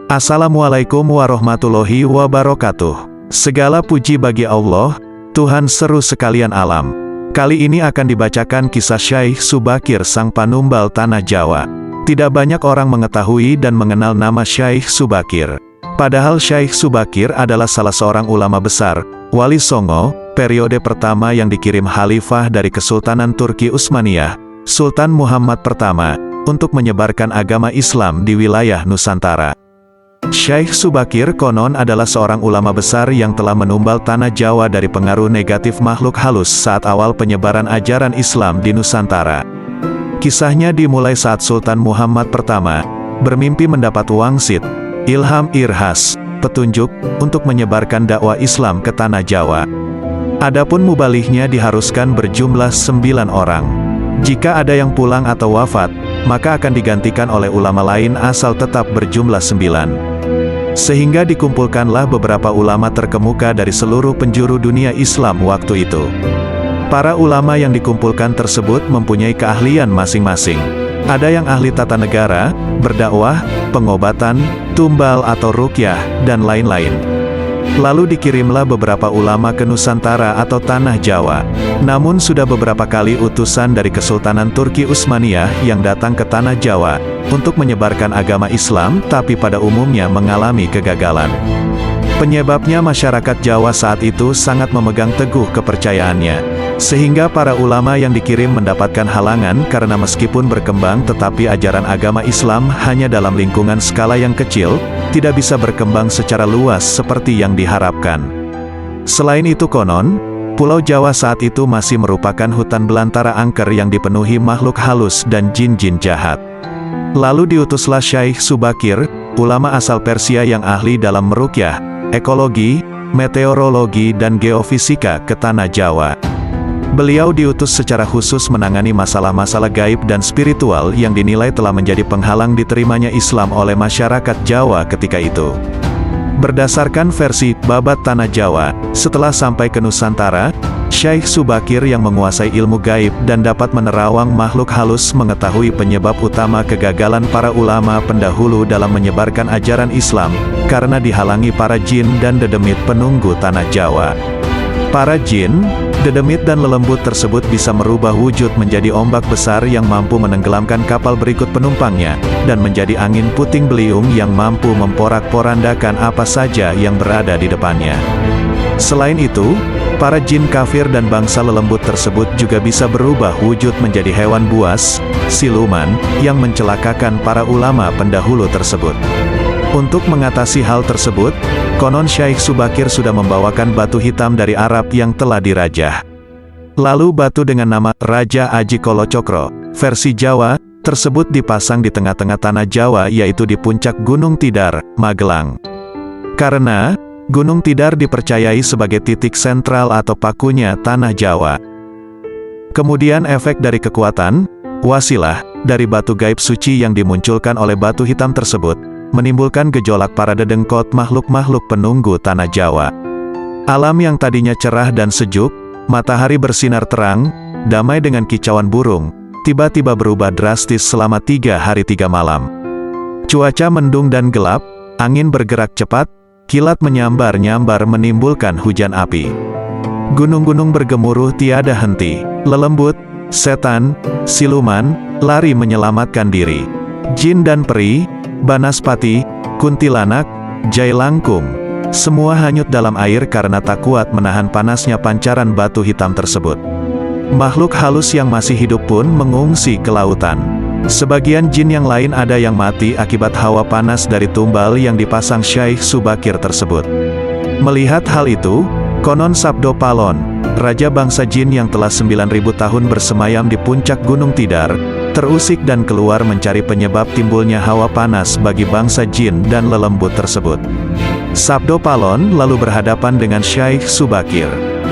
Assalamualaikum warahmatullahi wabarakatuh. Segala puji bagi Allah, Tuhan seru sekalian alam. Kali ini akan dibacakan kisah Syaikh Subakir sang panumbal tanah Jawa. Tidak banyak orang mengetahui dan mengenal nama Syaikh Subakir. Padahal Syaikh Subakir adalah salah seorang ulama besar, Wali Songo, periode pertama yang dikirim Khalifah dari Kesultanan Turki Utsmaniyah, Sultan Muhammad pertama, untuk menyebarkan agama Islam di wilayah Nusantara. Syaikh Subakir konon adalah seorang ulama besar yang telah menumbal tanah Jawa dari pengaruh negatif makhluk halus saat awal penyebaran ajaran Islam di Nusantara. Kisahnya dimulai saat Sultan Muhammad pertama bermimpi mendapat wangsit, ilham irhas, petunjuk, untuk menyebarkan dakwah Islam ke tanah Jawa. Adapun mubalihnya diharuskan berjumlah 9 orang. Jika ada yang pulang atau wafat, maka akan digantikan oleh ulama lain asal tetap berjumlah 9. Sehingga dikumpulkanlah beberapa ulama terkemuka dari seluruh penjuru dunia Islam waktu itu. Para ulama yang dikumpulkan tersebut mempunyai keahlian masing-masing. Ada yang ahli tata negara, berdakwah, pengobatan, tumbal atau ruqyah, dan lain-lain. Lalu dikirimlah beberapa ulama ke Nusantara atau tanah Jawa. Namun sudah beberapa kali utusan dari Kesultanan Turki Utsmaniyah yang datang ke tanah Jawa untuk menyebarkan agama Islam, tapi pada umumnya mengalami kegagalan. Penyebabnya masyarakat Jawa saat itu sangat memegang teguh kepercayaannya. Sehingga para ulama yang dikirim mendapatkan halangan karena meskipun berkembang tetapi ajaran agama Islam hanya dalam lingkungan skala yang kecil, tidak bisa berkembang secara luas seperti yang diharapkan. Selain itu konon, Pulau Jawa saat itu masih merupakan hutan belantara angker yang dipenuhi makhluk halus dan jin-jin jahat. Lalu diutuslah Syaikh Subakir, ulama asal Persia yang ahli dalam meruqyah, ekologi, meteorologi dan geofisika ke tanah Jawa. Beliau diutus secara khusus menangani masalah-masalah gaib dan spiritual yang dinilai telah menjadi penghalang diterimanya Islam oleh masyarakat Jawa ketika itu. Berdasarkan versi Babat Tanah Jawa, setelah sampai ke Nusantara, Syaikh Subakir yang menguasai ilmu gaib dan dapat menerawang makhluk halus mengetahui penyebab utama kegagalan para ulama pendahulu dalam menyebarkan ajaran Islam, karena dihalangi para jin dan dedemit penunggu tanah Jawa. Para jin, dedemit dan lelembut tersebut bisa merubah wujud menjadi ombak besar yang mampu menenggelamkan kapal berikut penumpangnya, dan menjadi angin puting beliung yang mampu memporak-porandakan apa saja yang berada di depannya. Selain itu, para jin kafir dan bangsa lelembut tersebut juga bisa berubah wujud menjadi hewan buas, siluman, yang mencelakakan para ulama pendahulu tersebut. Untuk mengatasi hal tersebut, konon Syaikh Subakir sudah membawakan batu hitam dari Arab yang telah dirajah. Lalu batu dengan nama Raja Aji Kolocokro, versi Jawa, tersebut dipasang di tengah-tengah tanah Jawa, yaitu di puncak Gunung Tidar, Magelang. Karena Gunung Tidar dipercayai sebagai titik sentral atau pakunya tanah Jawa. Kemudian efek dari kekuatan, wasilah, dari batu gaib suci yang dimunculkan oleh batu hitam tersebut, menimbulkan gejolak para dedengkot makhluk-makhluk penunggu tanah Jawa. Alam yang tadinya cerah dan sejuk, matahari bersinar terang, damai dengan kicauan burung, tiba-tiba berubah drastis selama 3 hari 3 malam. Cuaca mendung dan gelap, angin bergerak cepat, kilat menyambar-nyambar menimbulkan hujan api. Gunung-gunung bergemuruh tiada henti, lelembut, setan, siluman, lari menyelamatkan diri. Jin dan peri, banaspati, kuntilanak, jailangkung, semua hanyut dalam air karena tak kuat menahan panasnya pancaran batu hitam tersebut. Makhluk halus yang masih hidup pun mengungsi ke lautan. Sebagian jin yang lain ada yang mati akibat hawa panas dari tumbal yang dipasang Syaikh Subakir tersebut. Melihat hal itu, konon Sabdo Palon, raja bangsa jin yang telah 9.000 tahun bersemayam di puncak Gunung Tidar, terusik dan keluar mencari penyebab timbulnya hawa panas bagi bangsa jin dan lelembut tersebut. Sabdo Palon lalu berhadapan dengan Syaikh Subakir.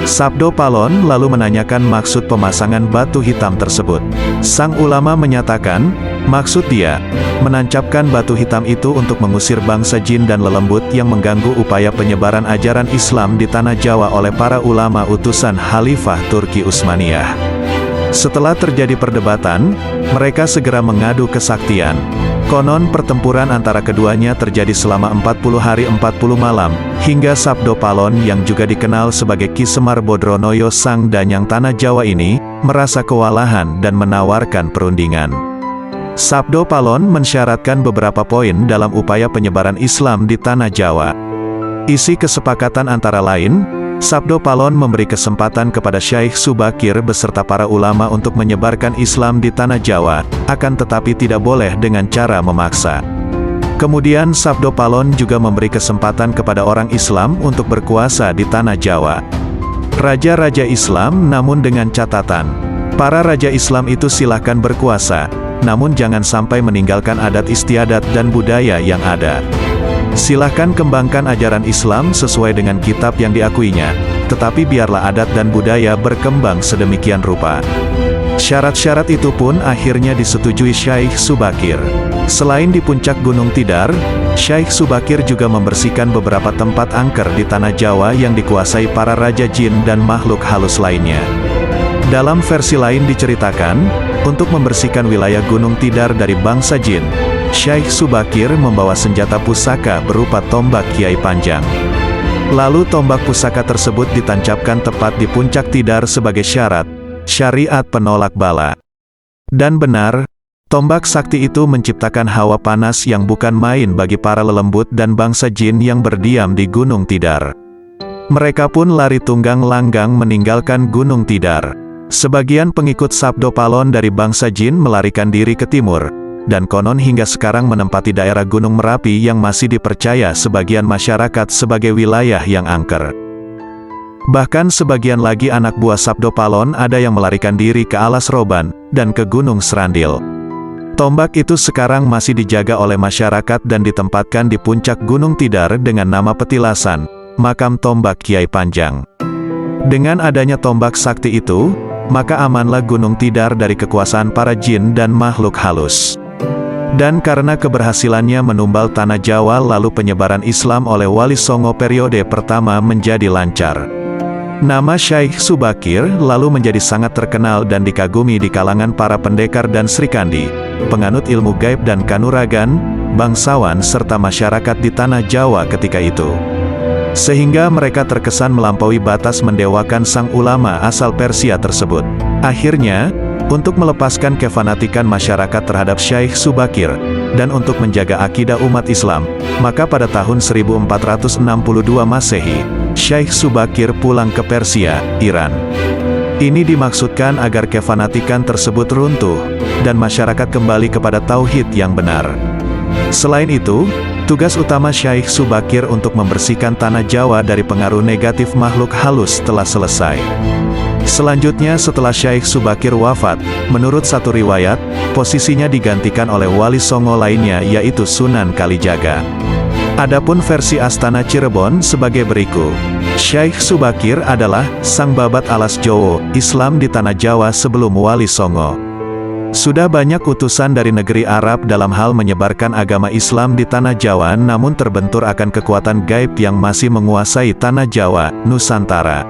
Sabdo Palon lalu menanyakan maksud pemasangan batu hitam tersebut. Sang ulama menyatakan, maksud dia, menancapkan batu hitam itu untuk mengusir bangsa jin dan lelembut yang mengganggu upaya penyebaran ajaran Islam di tanah Jawa oleh para ulama utusan Khalifah Turki Utsmaniyah. Setelah terjadi perdebatan, mereka segera mengadu kesaktian. Konon pertempuran antara keduanya terjadi selama 40 hari 40 malam, hingga Sabdo Palon yang juga dikenal sebagai Ki Semar Bodronoyo Sang Danyang Tanah Jawa ini, merasa kewalahan dan menawarkan perundingan. Sabdo Palon mensyaratkan beberapa poin dalam upaya penyebaran Islam di Tanah Jawa. Isi kesepakatan antara lain, Sabdo Palon memberi kesempatan kepada Syekh Subakir beserta para ulama untuk menyebarkan Islam di Tanah Jawa, akan tetapi tidak boleh dengan cara memaksa. Kemudian Sabdo Palon juga memberi kesempatan kepada orang Islam untuk berkuasa di Tanah Jawa. Raja-raja Islam, namun dengan catatan, para raja Islam itu silahkan berkuasa, namun jangan sampai meninggalkan adat istiadat dan budaya yang ada. Silahkan kembangkan ajaran Islam sesuai dengan kitab yang diakuinya, tetapi biarlah adat dan budaya berkembang sedemikian rupa. Syarat-syarat itu pun akhirnya disetujui Syekh Subakir. Selain di puncak Gunung Tidar, Syekh Subakir juga membersihkan beberapa tempat angker di Tanah Jawa yang dikuasai para raja jin dan makhluk halus lainnya. Dalam versi lain diceritakan, untuk membersihkan wilayah Gunung Tidar dari bangsa jin, Syekh Subakir membawa senjata pusaka berupa tombak Kiai Panjang. Lalu tombak pusaka tersebut ditancapkan tepat di puncak Tidar sebagai syarat syariat penolak bala. Dan benar, tombak sakti itu menciptakan hawa panas yang bukan main bagi para lelembut dan bangsa jin yang berdiam di Gunung Tidar. Mereka pun lari tunggang langgang meninggalkan Gunung Tidar. Sebagian pengikut Sabdo Palon dari bangsa jin melarikan diri ke timur, dan konon hingga sekarang menempati daerah Gunung Merapi yang masih dipercaya sebagian masyarakat sebagai wilayah yang angker. Bahkan sebagian lagi anak buah Sabdo Palon ada yang melarikan diri ke Alas Roban, dan ke Gunung Serandil. Tombak itu sekarang masih dijaga oleh masyarakat dan ditempatkan di puncak Gunung Tidar dengan nama petilasan, makam tombak Kiai Panjang. Dengan adanya tombak sakti itu, maka amanlah Gunung Tidar dari kekuasaan para jin dan makhluk halus. Dan karena keberhasilannya menumbal Tanah Jawa lalu penyebaran Islam oleh Wali Songo periode pertama menjadi lancar. Nama Syekh Subakir lalu menjadi sangat terkenal dan dikagumi di kalangan para pendekar dan Srikandi, penganut ilmu gaib dan kanuragan, bangsawan serta masyarakat di Tanah Jawa ketika itu. Sehingga mereka terkesan melampaui batas mendewakan sang ulama asal Persia tersebut. Akhirnya, untuk melepaskan kefanatikan masyarakat terhadap Syekh Subakir, dan untuk menjaga akidah umat Islam, maka pada tahun 1462 Masehi, Syekh Subakir pulang ke Persia, Iran. Ini dimaksudkan agar kefanatikan tersebut runtuh, dan masyarakat kembali kepada tauhid yang benar. Selain itu, tugas utama Syekh Subakir untuk membersihkan Tanah Jawa dari pengaruh negatif makhluk halus telah selesai. Selanjutnya setelah Syekh Subakir wafat, menurut satu riwayat, posisinya digantikan oleh wali songo lainnya yaitu Sunan Kalijaga. Adapun versi Astana Cirebon sebagai berikut. Syekh Subakir adalah sang babat alas Jowo, Islam di Tanah Jawa sebelum Wali Songo. Sudah banyak utusan dari negeri Arab dalam hal menyebarkan agama Islam di Tanah Jawa namun terbentur akan kekuatan gaib yang masih menguasai Tanah Jawa, Nusantara.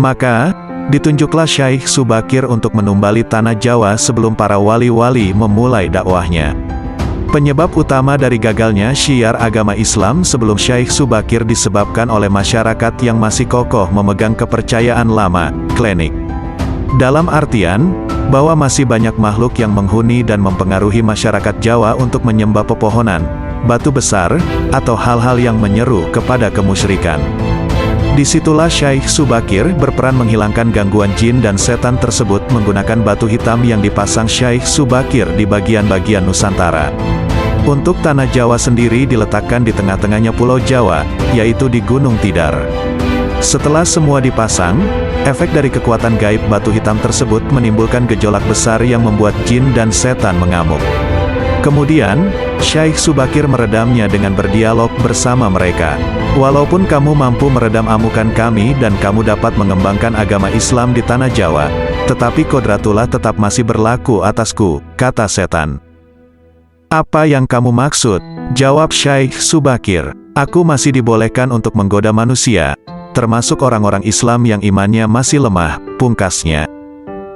Maka, ditunjuklah Syekh Subakir untuk menumbali Tanah Jawa sebelum para wali-wali memulai dakwahnya. Penyebab utama dari gagalnya syiar agama Islam sebelum Syekh Subakir disebabkan oleh masyarakat yang masih kokoh memegang kepercayaan lama, klinik. Dalam artian, bahwa masih banyak makhluk yang menghuni dan mempengaruhi masyarakat Jawa untuk menyembah pepohonan, batu besar, atau hal-hal yang menyeru kepada kemusyrikan. Disitulah Syekh Subakir berperan menghilangkan gangguan jin dan setan tersebut menggunakan batu hitam yang dipasang Syekh Subakir di bagian-bagian Nusantara. Untuk Tanah Jawa sendiri diletakkan di tengah-tengahnya Pulau Jawa, yaitu di Gunung Tidar. Setelah semua dipasang, efek dari kekuatan gaib batu hitam tersebut menimbulkan gejolak besar yang membuat jin dan setan mengamuk. Kemudian, Syekh Subakir meredamnya dengan berdialog bersama mereka. Walaupun kamu mampu meredam amukan kami dan kamu dapat mengembangkan agama Islam di Tanah Jawa, tetapi kodratullah tetap masih berlaku atasku, kata setan. Apa yang kamu maksud? Jawab Syekh Subakir. Aku masih dibolehkan untuk menggoda manusia, termasuk orang-orang Islam yang imannya masih lemah, pungkasnya.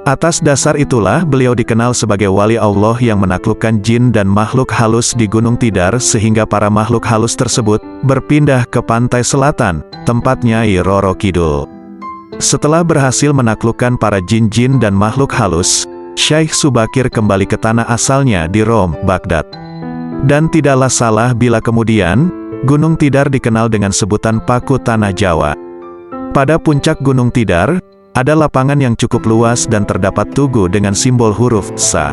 Atas dasar itulah beliau dikenal sebagai wali Allah yang menaklukkan jin dan makhluk halus di Gunung Tidar sehingga para makhluk halus tersebut berpindah ke pantai selatan, tempat Nyai Roro Kidul. Setelah berhasil menaklukkan para jin-jin dan makhluk halus, Syekh Subakir kembali ke tanah asalnya di Rom, Baghdad. Dan tidaklah salah bila kemudian, Gunung Tidar dikenal dengan sebutan Paku Tanah Jawa. Pada puncak Gunung Tidar, ada lapangan yang cukup luas dan terdapat tugu dengan simbol huruf Sa.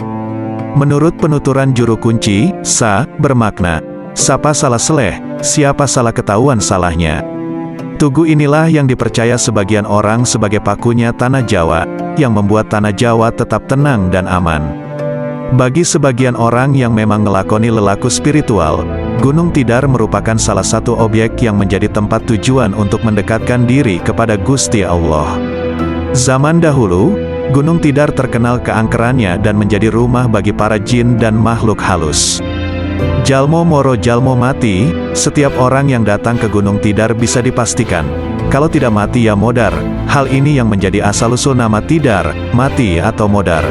Menurut penuturan juru kunci, Sa bermakna, siapa salah seleh, siapa salah ketahuan salahnya. Tugu inilah yang dipercaya sebagian orang sebagai pakunya Tanah Jawa, yang membuat Tanah Jawa tetap tenang dan aman. Bagi sebagian orang yang memang ngelakoni lelaku spiritual, Gunung Tidar merupakan salah satu objek yang menjadi tempat tujuan untuk mendekatkan diri kepada Gusti Allah. Zaman dahulu, Gunung Tidar terkenal keangkerannya dan menjadi rumah bagi para jin dan makhluk halus. Jalmo moro jalmo mati, setiap orang yang datang ke Gunung Tidar bisa dipastikan, kalau tidak mati ya modar. Hal ini yang menjadi asal-usul nama Tidar, mati atau modar.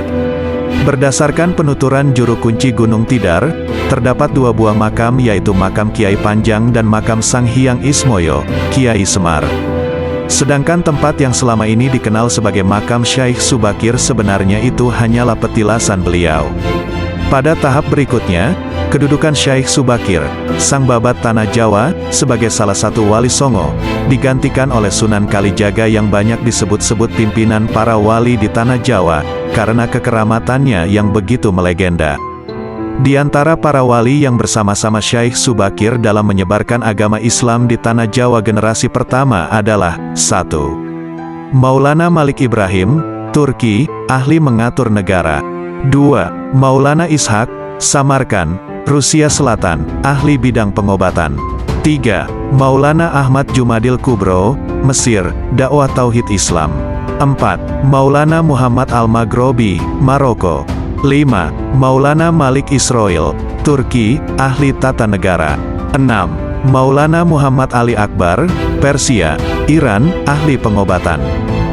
Berdasarkan penuturan juru kunci Gunung Tidar, terdapat dua buah makam yaitu makam Kiai Panjang dan makam Sang Hyang Ismoyo, Kiai Semar. Sedangkan tempat yang selama ini dikenal sebagai makam Syekh Subakir sebenarnya itu hanyalah petilasan beliau. Pada tahap berikutnya, kedudukan Syekh Subakir, Sang Babat Tanah Jawa, sebagai salah satu wali songo, digantikan oleh Sunan Kalijaga yang banyak disebut-sebut pimpinan para wali di Tanah Jawa, karena kekeramatannya yang begitu melegenda. Di antara para wali yang bersama-sama Syekh Subakir dalam menyebarkan agama Islam di Tanah Jawa generasi pertama adalah 1. Maulana Malik Ibrahim, Turki, ahli mengatur negara. 2. Maulana Ishak, Samarkand, Rusia Selatan, ahli bidang pengobatan. 3. Maulana Ahmad Jumadil Kubro, Mesir, dakwah Tauhid Islam. 4. Maulana Muhammad Al-Maghrobi, Maroko. 5. Maulana Malik Israel, Turki, ahli tata negara. 6. Maulana Muhammad Ali Akbar, Persia, Iran, ahli pengobatan.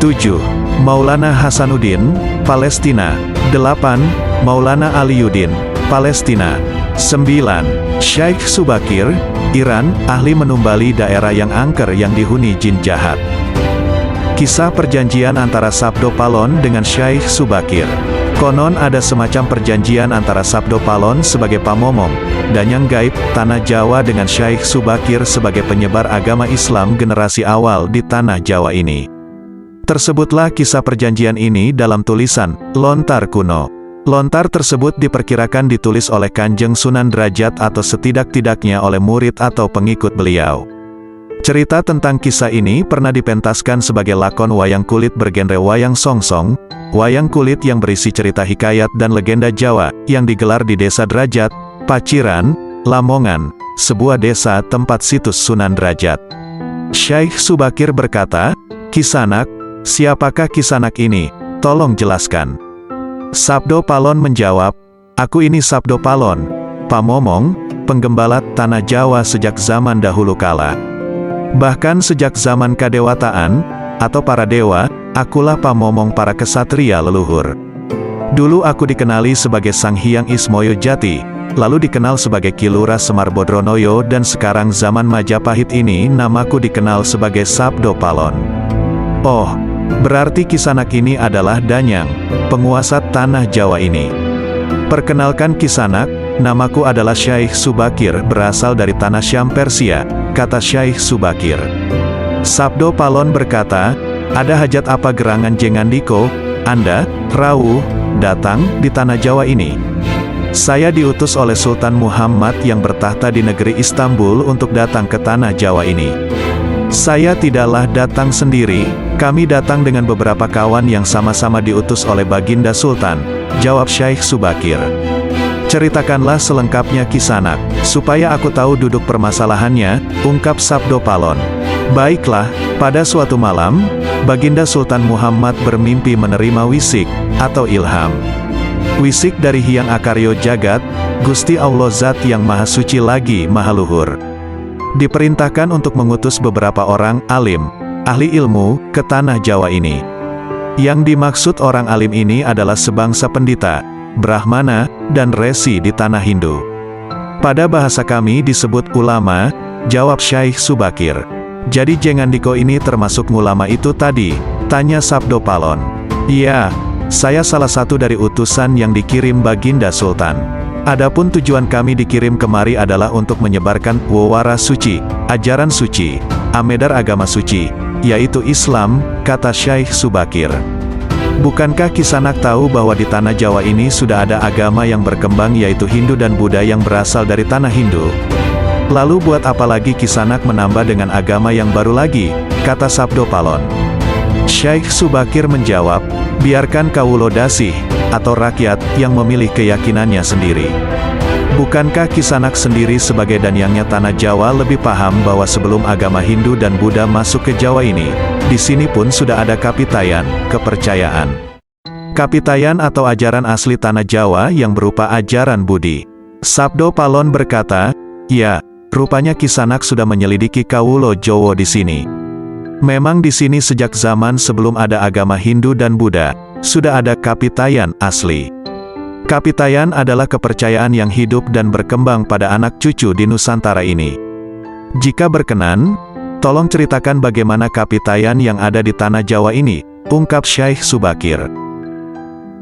7. Maulana Hasanuddin, Palestina. 8. Maulana Aliuddin, Palestina. 9. Syekh Subakir, Iran, ahli menumbali daerah yang angker yang dihuni jin jahat. Kisah perjanjian antara Sabdo Palon dengan Syekh Subakir. Konon ada semacam perjanjian antara Sabdo Palon sebagai pamomong, danyang gaib, Tanah Jawa dengan Syekh Subakir sebagai penyebar agama Islam generasi awal di Tanah Jawa ini. Tersebutlah kisah perjanjian ini dalam tulisan Lontar Kuno. Lontar tersebut diperkirakan ditulis oleh Kanjeng Sunan Derajat atau setidak-tidaknya oleh murid atau pengikut beliau. Cerita tentang kisah ini pernah dipentaskan sebagai lakon wayang kulit bergenre wayang songsong, wayang kulit yang berisi cerita hikayat dan legenda Jawa, yang digelar di Desa Derajat, Paciran, Lamongan, sebuah desa tempat situs Sunan Derajat. Syekh Subakir berkata, "Kisanak, siapakah Kisanak ini? Tolong jelaskan." Sabdo Palon menjawab, "Aku ini Sabdo Palon, pamomong, penggembala Tanah Jawa sejak zaman dahulu kala. Bahkan sejak zaman kadewataan, atau para dewa, akulah pamomong para kesatria leluhur. Dulu aku dikenali sebagai Sang Hyang Ismoyo Jati, lalu dikenal sebagai Ki Lurah Semar Bodronoyo dan sekarang zaman Majapahit ini namaku dikenal sebagai Sabdo Palon." Oh, berarti Kisanak ini adalah Danyang, penguasa Tanah Jawa ini. "Perkenalkan Kisanak, namaku adalah Syekh Subakir berasal dari Tanah Syam Persia," kata Syekh Subakir. Sabdo Palon berkata, "Ada hajat apa gerangan Jengandiko, Anda, Rawuh, datang di Tanah Jawa ini?" "Saya diutus oleh Sultan Muhammad yang bertahta di negeri Istanbul untuk datang ke Tanah Jawa ini." "Saya tidaklah datang sendiri, kami datang dengan beberapa kawan yang sama-sama diutus oleh Baginda Sultan," jawab Syekh Subakir. "Ceritakanlah selengkapnya Kisanak, supaya aku tahu duduk permasalahannya," ungkap Sabdo Palon. "Baiklah, pada suatu malam, Baginda Sultan Muhammad bermimpi menerima wisik, atau ilham. Wisik dari Hyang Akaryo Jagat, Gusti Allah Zat yang Maha Suci lagi Maha Luhur. Diperintahkan untuk mengutus beberapa orang alim, ahli ilmu, ke Tanah Jawa ini. Yang dimaksud orang alim ini adalah sebangsa pendeta, brahmana, dan resi di tanah Hindu. Pada bahasa kami disebut ulama, jawab Syekh Subakir. Jadi Jengandiko ini termasuk ulama itu tadi? Tanya Sabdo Palon. Iya, saya salah satu dari utusan yang dikirim Baginda Sultan. Adapun tujuan kami dikirim kemari adalah untuk menyebarkan wawara suci, ajaran suci, amedar agama suci, yaitu Islam, kata Syekh Subakir. Bukankah Kisanak tahu bahwa di tanah Jawa ini sudah ada agama yang berkembang yaitu Hindu dan Buddha yang berasal dari tanah Hindu? Lalu buat apa lagi Kisanak menambah dengan agama yang baru lagi, kata Sabdo Palon. Syekh Subakir menjawab, biarkan kawulo dasih, atau rakyat, yang memilih keyakinannya sendiri. Bukankah Kisanak sendiri sebagai danyangnya tanah Jawa lebih paham bahwa sebelum agama Hindu dan Buddha masuk ke Jawa ini, di sini pun sudah ada kapitayan, kepercayaan. Kapitayan atau ajaran asli tanah Jawa yang berupa ajaran Budi. Sabdo Palon berkata, ya, rupanya Kisanak sudah menyelidiki kawulo Jowo di sini. Memang di sini sejak zaman sebelum ada agama Hindu dan Buddha, sudah ada kapitayan asli. Kapitayan adalah kepercayaan yang hidup dan berkembang pada anak cucu di Nusantara ini. Jika berkenan, tolong ceritakan bagaimana kapitayan yang ada di tanah Jawa ini, ungkap Syekh Subakir.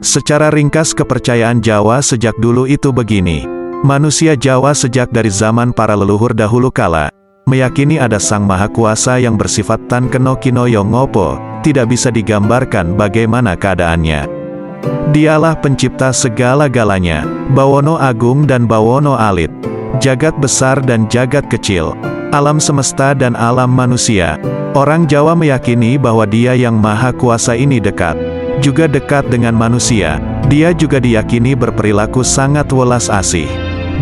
Secara ringkas kepercayaan Jawa sejak dulu itu begini. Manusia Jawa sejak dari zaman para leluhur dahulu kala, meyakini ada Sang Maha Kuasa yang bersifat tan keno kinoyo ngopo, tidak bisa digambarkan bagaimana keadaannya. Dialah pencipta segala-galanya, Bawono Agung dan Bawono Alit, jagat besar dan jagat kecil, alam semesta dan alam manusia. Orang Jawa meyakini bahwa Dia yang Maha Kuasa ini dekat, juga dekat dengan manusia. Dia juga diyakini berperilaku sangat welas asih.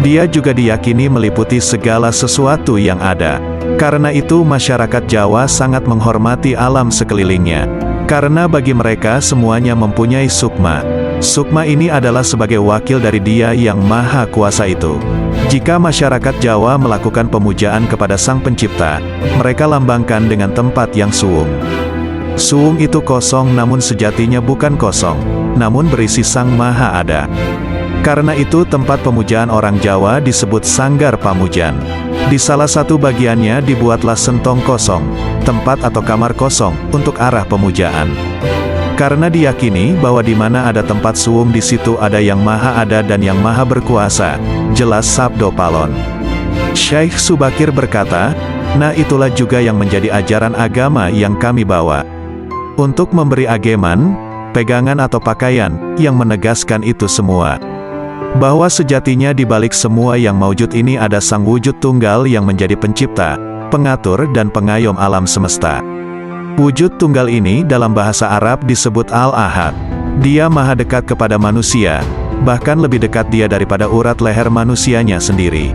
Dia juga diyakini meliputi segala sesuatu yang ada. Karena itu masyarakat Jawa sangat menghormati alam sekelilingnya. Karena bagi mereka semuanya mempunyai sukma. Sukma ini adalah sebagai wakil dari Dia yang Maha Kuasa itu. Jika masyarakat Jawa melakukan pemujaan kepada Sang Pencipta, mereka lambangkan dengan tempat yang suwung. Suwung itu kosong namun sejatinya bukan kosong, namun berisi Sang Maha Ada. Karena itu tempat pemujaan orang Jawa disebut Sanggar Pamujan. Di salah satu bagiannya dibuatlah sentong kosong, tempat atau kamar kosong, untuk arah pemujaan. Karena diyakini bahwa di mana ada tempat suwung di situ ada yang Maha Ada dan yang Maha Berkuasa, jelas Sabdo Palon. Syekh Subakir berkata, nah itulah juga yang menjadi ajaran agama yang kami bawa. Untuk memberi ageman, pegangan atau pakaian, yang menegaskan itu semua. Bahwa sejatinya di balik semua yang maujud ini ada Sang Wujud Tunggal yang menjadi pencipta, pengatur dan pengayom alam semesta. Wujud Tunggal ini dalam bahasa Arab disebut Al-Ahad. Dia maha dekat kepada manusia, bahkan lebih dekat Dia daripada urat leher manusianya sendiri.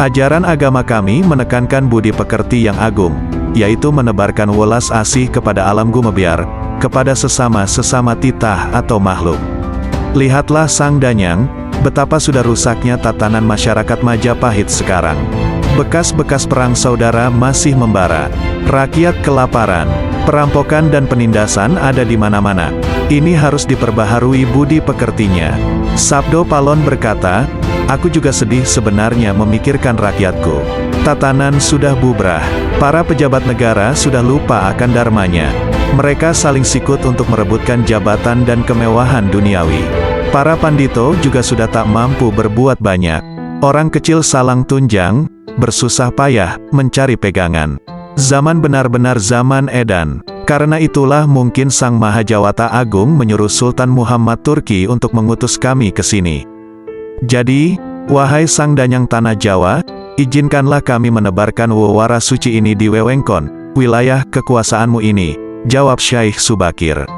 Ajaran agama kami menekankan budi pekerti yang agung, yaitu menebarkan welas asih kepada alam gumebyar, kepada sesama titah atau makhluk. Lihatlah Sang Danyang, betapa sudah rusaknya tatanan masyarakat Majapahit sekarang. Bekas-bekas perang saudara masih membara. Rakyat kelaparan, perampokan dan penindasan ada di mana-mana. Ini harus diperbaharui budi pekertinya. Sabdo Palon berkata, aku juga sedih sebenarnya memikirkan rakyatku. Tatanan sudah bubrah. Para pejabat negara sudah lupa akan dharmanya. Mereka saling sikut untuk merebutkan jabatan dan kemewahan duniawi. Para pandito juga sudah tak mampu berbuat banyak. Orang kecil salang tunjang, bersusah payah, mencari pegangan. Zaman benar-benar zaman edan. Karena itulah mungkin Sang Maha Jawata Agung menyuruh Sultan Muhammad Turki untuk mengutus kami ke sini. Jadi, wahai Sang Danyang Tanah Jawa, izinkanlah kami menebarkan wawara suci ini di wewengkon, wilayah kekuasaanmu ini, jawab Syekh Subakir.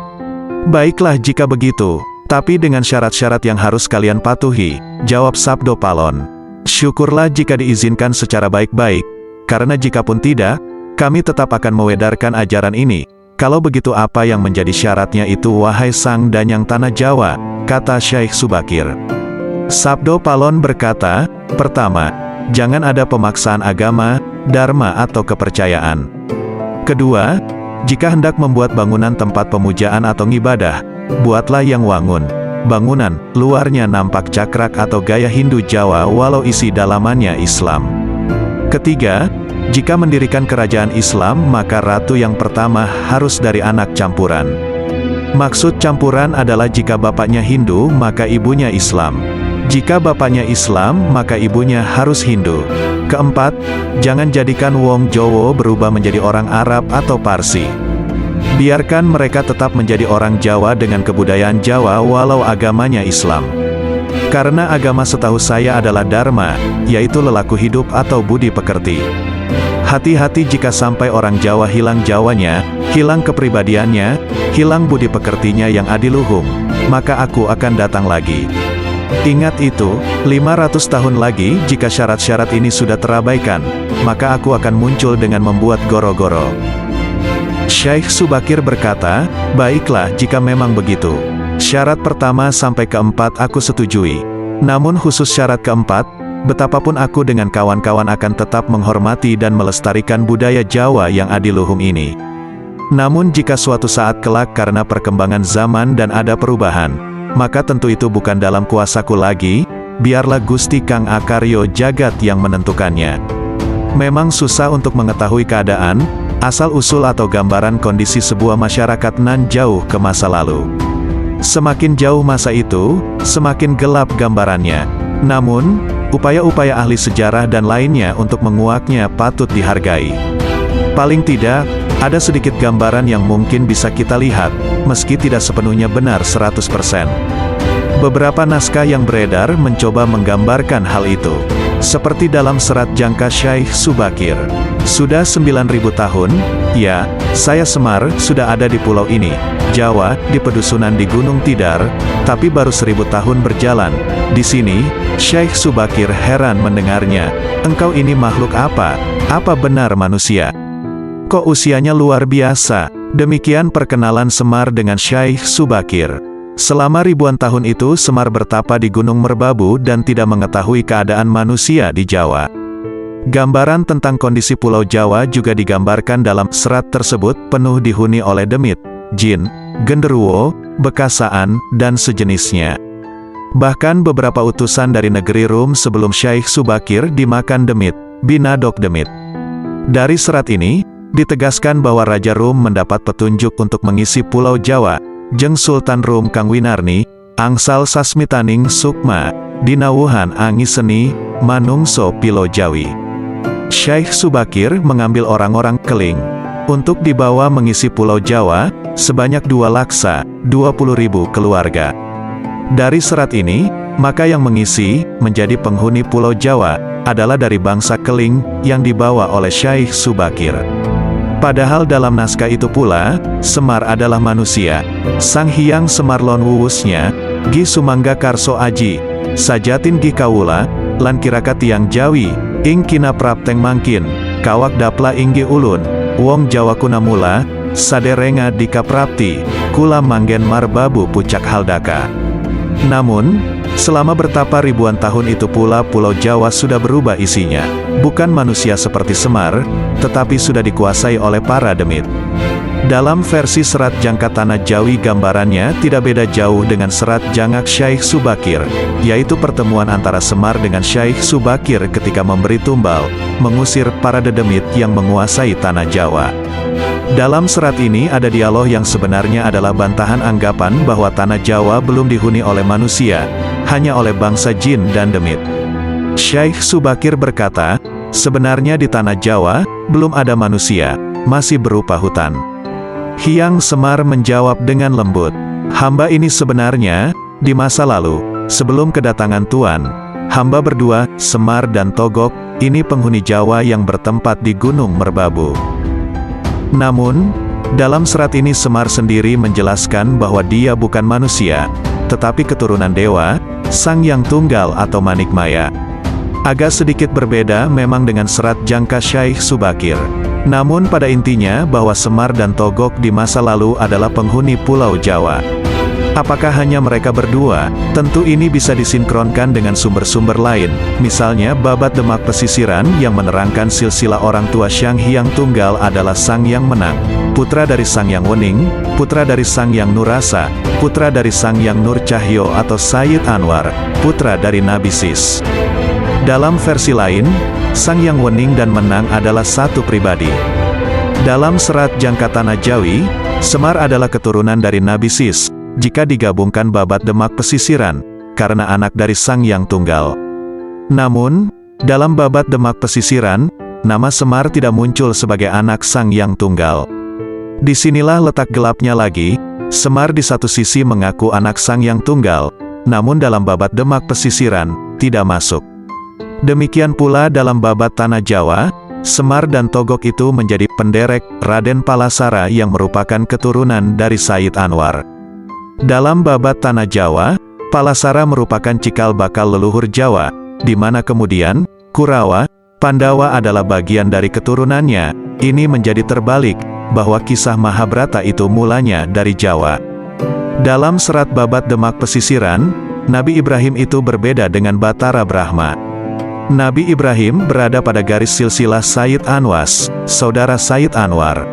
Baiklah jika begitu. Tapi dengan syarat-syarat yang harus kalian patuhi, jawab Sabdo Palon. Syukurlah jika diizinkan secara baik-baik, karena jikapun tidak, kami tetap akan mewedarkan ajaran ini. Kalau begitu apa yang menjadi syaratnya itu wahai Sang Danyang Tanah Jawa, kata Syekh Subakir. Sabdo Palon berkata, pertama, jangan ada pemaksaan agama, dharma atau kepercayaan. Kedua, Jika hendak membuat bangunan tempat pemujaan atau ngibadah, buatlah yang wangun. Bangunan, luarnya nampak cakrak atau gaya Hindu Jawa walau isi dalamannya Islam. Ketiga, jika mendirikan kerajaan Islam maka ratu yang pertama harus dari anak campuran. Maksud campuran adalah jika bapaknya Hindu maka ibunya Islam. Jika bapaknya Islam maka ibunya harus Hindu. Keempat, jangan jadikan wong Jowo berubah menjadi orang Arab atau Parsi. Biarkan mereka tetap menjadi orang Jawa dengan kebudayaan Jawa walau agamanya Islam. Karena agama setahu saya adalah Dharma, yaitu lelaku hidup atau budi pekerti. Hati-hati jika sampai orang Jawa hilang Jawanya, hilang kepribadiannya, hilang budi pekertinya yang adiluhung, maka aku akan datang lagi. Ingat itu, 500 tahun lagi jika syarat-syarat ini sudah terabaikan, maka aku akan muncul dengan membuat goro-goro. Syekh Subakir berkata, baiklah jika memang begitu. Syarat pertama sampai keempat aku setujui. Namun khusus syarat keempat, betapapun aku dengan kawan-kawan akan tetap menghormati dan melestarikan budaya Jawa yang adiluhung ini. Namun jika suatu saat kelak karena perkembangan zaman dan ada perubahan, maka tentu itu bukan dalam kuasaku lagi, biarlah Gusti Kang Akaryo Jagat yang menentukannya. Memang susah untuk mengetahui keadaan, asal-usul atau gambaran kondisi sebuah masyarakat nan jauh ke masa lalu. Semakin jauh masa itu, semakin gelap gambarannya. Namun, upaya-upaya ahli sejarah dan lainnya untuk menguaknya patut dihargai. Paling tidak, ada sedikit gambaran yang mungkin bisa kita lihat, meski tidak sepenuhnya benar 100%. Beberapa naskah yang beredar mencoba menggambarkan hal itu. Seperti dalam serat jangka Syekh Subakir. Sudah 9.000 tahun, ya, saya Semar, sudah ada di pulau ini, Jawa, di pedusunan di Gunung Tidar, tapi baru 1000 tahun berjalan. Di sini, Syekh Subakir heran mendengarnya. Engkau ini makhluk apa? Apa benar manusia? Kok usianya luar biasa? Demikian perkenalan Semar dengan Syekh Subakir. Selama ribuan tahun itu Semar bertapa di Gunung Merbabu dan tidak mengetahui keadaan manusia di Jawa. Gambaran tentang kondisi Pulau Jawa juga digambarkan dalam serat tersebut, penuh dihuni oleh demit, jin, genderuwo, bekasaan, dan sejenisnya. Bahkan beberapa utusan dari negeri Rum sebelum Syekh Subakir dimakan demit, binadok demit. Dari serat ini, ditegaskan bahwa Raja Rum mendapat petunjuk untuk mengisi Pulau Jawa, jeung Sultan Rum Kang Winarni, angsal sasmitaning sukma, dinawuhan angiseni, manungso pilo Jawi. Syekh Subakir mengambil orang-orang keling untuk dibawa mengisi Pulau Jawa, sebanyak 2 laksa, 20.000 keluarga. Dari serat ini, maka yang mengisi, menjadi penghuni Pulau Jawa, adalah dari bangsa keling, yang dibawa oleh Syekh Subakir. Padahal dalam naskah itu pula, Semar adalah manusia. Sang Hyang Semar lon wuwusnya, Gi Sumangga Karso Aji, Sajatin Gi Kawula, lan kiraka tiang Jawi, ing kina prapteng mangkin, kawak dapla inggi ulun, wong Jawa kunamula, saderenga dika prapti, kula manggen marbabu pucak haldaka. Namun, selama bertapa ribuan tahun itu pula Pulau Jawa sudah berubah isinya. Bukan manusia seperti Semar, tetapi sudah dikuasai oleh para demit. Dalam versi serat jangka Tanah Jawi gambarannya tidak beda jauh dengan serat jangak Syekh Subakir, yaitu pertemuan antara Semar dengan Syekh Subakir ketika memberi tumbal, mengusir para dedemit yang menguasai Tanah Jawa. Dalam serat ini ada dialog yang sebenarnya adalah bantahan anggapan bahwa Tanah Jawa belum dihuni oleh manusia, hanya oleh bangsa jin dan demit. Syekh Subakir berkata, sebenarnya di Tanah Jawa, belum ada manusia, masih berupa hutan. Hyang Semar menjawab dengan lembut, hamba ini sebenarnya, di masa lalu, sebelum kedatangan Tuan, hamba berdua, Semar dan Togok, ini penghuni Jawa yang bertempat di Gunung Merbabu. Namun, dalam serat ini Semar sendiri menjelaskan bahwa dia bukan manusia, tetapi keturunan dewa, Sang Yang Tunggal atau Manikmaya. Agak sedikit berbeda memang dengan serat jangka Syekh Subakir. Namun pada intinya bahwa Semar dan Togok di masa lalu adalah penghuni Pulau Jawa. Apakah hanya mereka berdua? Tentu ini bisa disinkronkan dengan sumber-sumber lain, misalnya Babat Demak Pesisiran yang menerangkan silsilah orang tua Sang Hyang Tunggal adalah Sang Yang Menang. putra dari Sang Hyang Wening, putra dari Sang Hyang Nurasa, putra dari Sang Hyang Nur Cahyo atau Sayyid Anwar, putra dari Nabi Sis. Dalam versi lain, Sang Hyang Wening dan Menang adalah satu pribadi. Dalam serat Jangka Tanah Jawi, Semar adalah keturunan dari Nabi Sis, jika digabungkan babat Demak Pesisiran, karena anak dari Sang Hyang Tunggal. Namun, dalam babat Demak Pesisiran, nama Semar tidak muncul sebagai anak Sang Hyang Tunggal. Disinilah letak gelapnya lagi, Semar di satu sisi mengaku anak Sang Hyang Tunggal, namun dalam babat Demak Pesisiran, tidak masuk. Demikian pula dalam babat Tanah Jawa, Semar dan Togok itu menjadi penderek Raden Palasara yang merupakan keturunan dari Sayyid Anwar. Dalam babat Tanah Jawa, Palasara merupakan cikal bakal leluhur Jawa, di mana kemudian, Kurawa, Pandawa adalah bagian dari keturunannya. Ini menjadi terbalik, bahwa kisah Mahabharata itu mulanya dari Jawa. Dalam serat babat Demak Pesisiran, Nabi Ibrahim itu berbeda dengan Batara Brahma. Nabi Ibrahim berada pada garis silsilah Sayyid Anwas, saudara Sayyid Anwar.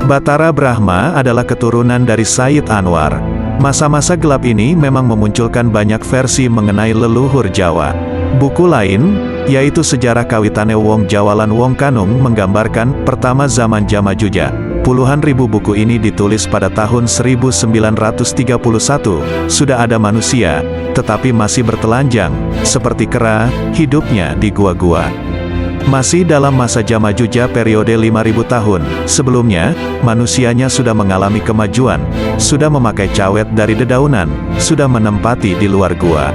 Batara Brahma adalah keturunan dari Sayyid Anwar. Masa-masa gelap ini memang memunculkan banyak versi mengenai leluhur Jawa. Buku lain, yaitu Sejarah Kawitane Wong Jawalan Wong Kanung menggambarkan pertama zaman Jamajuja. Puluhan ribu buku ini ditulis pada tahun 1931, sudah ada manusia, tetapi masih bertelanjang, seperti kera, hidupnya di gua-gua. Masih dalam masa Jamajuja periode 5000 tahun, sebelumnya, manusianya sudah mengalami kemajuan, sudah memakai cawet dari dedaunan, sudah menempati di luar gua.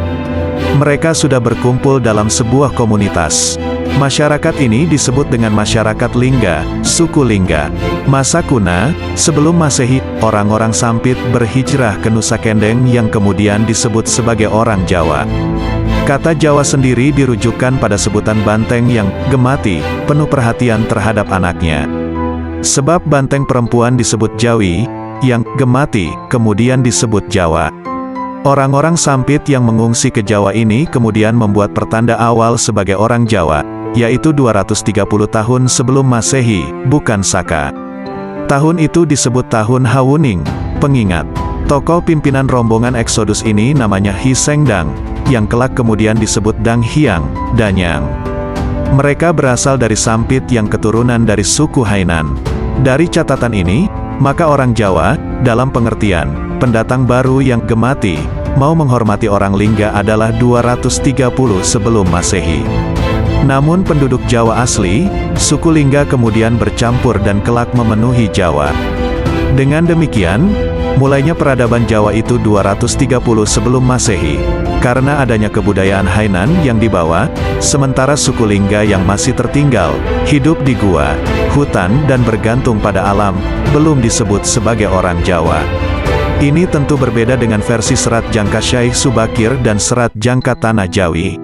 Mereka sudah berkumpul dalam sebuah komunitas. Masyarakat ini disebut dengan masyarakat Lingga, suku Lingga. Masa kuna, sebelum Masehi, orang-orang Sampit berhijrah ke Nusa Kendeng yang kemudian disebut sebagai orang Jawa. Kata Jawa sendiri dirujukkan pada sebutan banteng yang gemati, penuh perhatian terhadap anaknya. Sebab banteng perempuan disebut Jawi, yang gemati, kemudian disebut Jawa. Orang-orang Sampit yang mengungsi ke Jawa ini kemudian membuat pertanda awal sebagai orang Jawa, yaitu 230 tahun sebelum Masehi, bukan Saka. Tahun itu disebut tahun Hawuning, pengingat. Tokoh pimpinan rombongan Eksodus ini namanya Hi Sengdang, yang kelak kemudian disebut Dang Hyang, Danyang. Mereka berasal dari Sampit yang keturunan dari suku Hainan. Dari catatan ini, maka orang Jawa, dalam pengertian pendatang baru yang gemati, mau menghormati orang Lingga adalah 230 sebelum Masehi. Namun penduduk Jawa asli, suku Lingga kemudian bercampur dan kelak memenuhi Jawa. Dengan demikian, mulainya peradaban Jawa itu 230 sebelum Masehi, karena adanya kebudayaan Hainan yang dibawa, sementara suku Lingga yang masih tertinggal, hidup di gua, hutan dan bergantung pada alam, belum disebut sebagai orang Jawa. Ini tentu berbeda dengan versi serat Jangka Syaikh Subakir dan serat Jangka Tanah Jawi.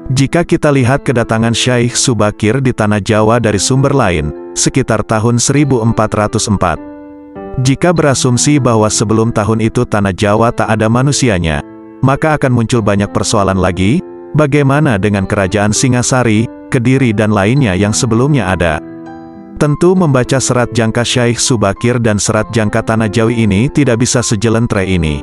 Jika kita lihat kedatangan Syaikh Subakir di Tanah Jawa dari sumber lain, sekitar tahun 1404. Jika berasumsi bahwa sebelum tahun itu Tanah Jawa tak ada manusianya, maka akan muncul banyak persoalan lagi, bagaimana dengan kerajaan Singasari, Kediri dan lainnya yang sebelumnya ada. Tentu membaca serat Jangka Syaikh Subakir dan serat Jangka Tanah Jawi ini tidak bisa sejelentre ini.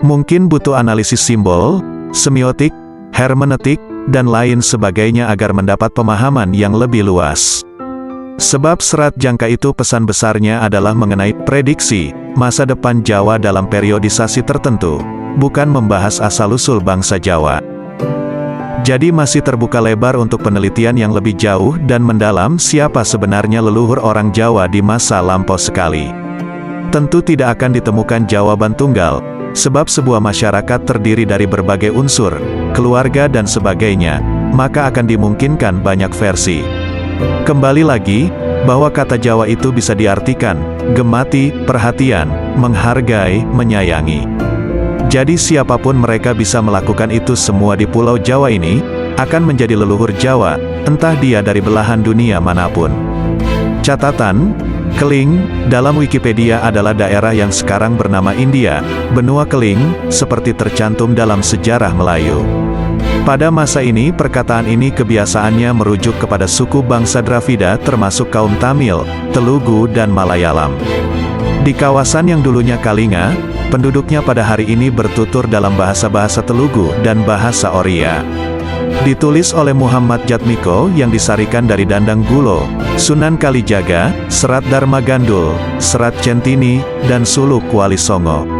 Mungkin butuh analisis simbol, semiotik, hermeneutik, dan lain sebagainya agar mendapat pemahaman yang lebih luas. Sebab serat Jangka itu pesan besarnya adalah mengenai prediksi masa depan Jawa dalam periodisasi tertentu, bukan membahas asal-usul bangsa Jawa. Jadi masih terbuka lebar untuk penelitian yang lebih jauh dan mendalam siapa sebenarnya leluhur orang Jawa di masa lampau sekali. Tentu tidak akan ditemukan jawaban tunggal, sebab sebuah masyarakat terdiri dari berbagai unsur, keluarga dan sebagainya, maka akan dimungkinkan banyak versi. Kembali lagi, bahwa kata Jawa itu bisa diartikan, gemati, perhatian, menghargai, menyayangi. Jadi siapapun mereka bisa melakukan itu semua di Pulau Jawa ini, akan menjadi leluhur Jawa, entah dia dari belahan dunia manapun. Catatan, Keling, dalam Wikipedia adalah daerah yang sekarang bernama India, benua Keling, seperti tercantum dalam sejarah Melayu. Pada masa ini perkataan ini kebiasaannya merujuk kepada suku bangsa Dravida termasuk kaum Tamil, Telugu dan Malayalam. Di kawasan yang dulunya Kalinga, penduduknya pada hari ini bertutur dalam bahasa-bahasa Telugu dan bahasa Oriya. Ditulis oleh Muhammad Jatmiko yang disarikan dari Dandang Gulo, Sunan Kalijaga, Serat Dharma Gandul, Serat Centini, dan Suluk Wali Songo.